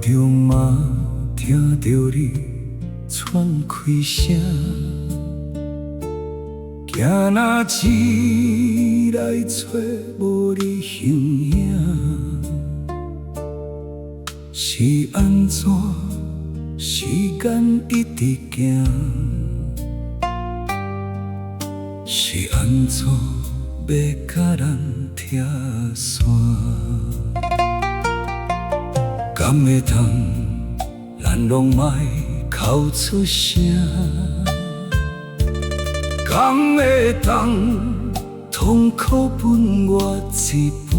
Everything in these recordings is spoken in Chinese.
着嘛，听着你喘开声，惊若醒来找无你形影，是安怎？时间一直行，是安怎要甲咱拆散？敢会当咱拢莫哭出声？敢会当痛苦分我一半？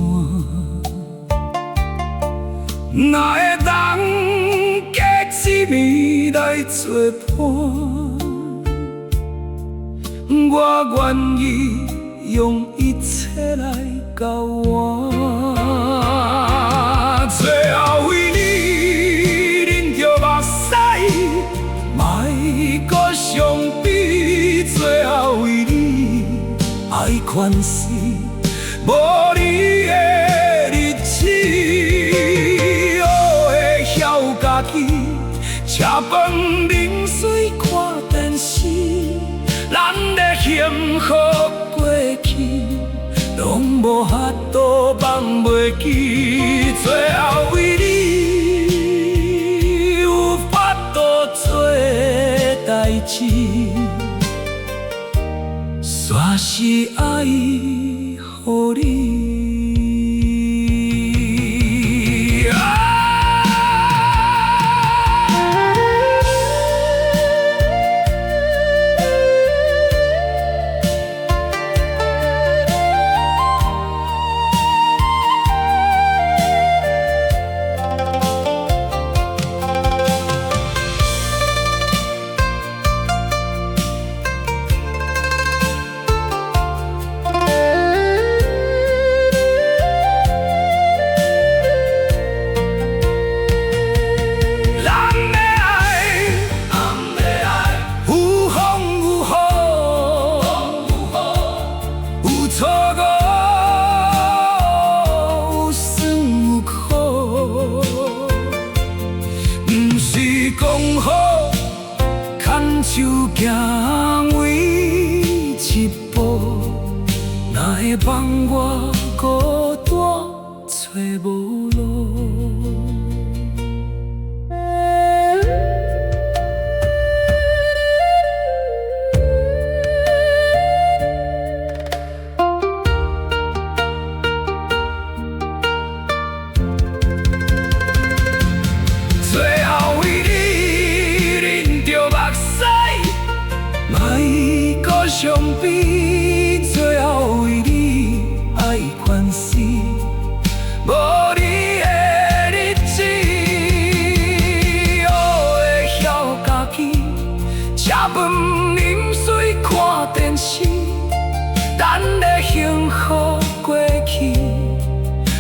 哪会当假一面来作伴？我愿意用一切来交换，最后为你忍着目屎，莫搁伤悲。最后为你爱款死，无你的日子，我会晓家己吃饭啉水看电视，咱的幸福过去，拢无法度放袂记。最后为你有法度做代志，煞是爱予你。讲好，牵手行为一步，哪会放我孤单找无路？最后为你忍着目屎，莫搁伤悲。最后为你爱款死，无你的日子，我会晓家己吃饭啉水看电视，咱的幸福过去，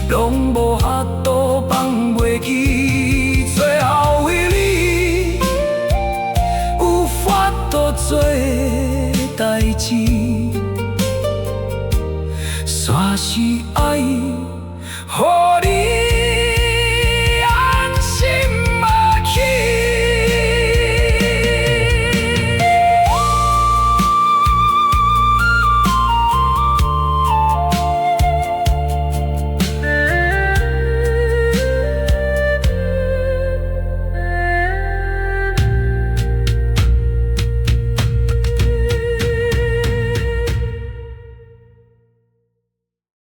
拢无法度放袂记。最后为你有法度做代志，煞是爱予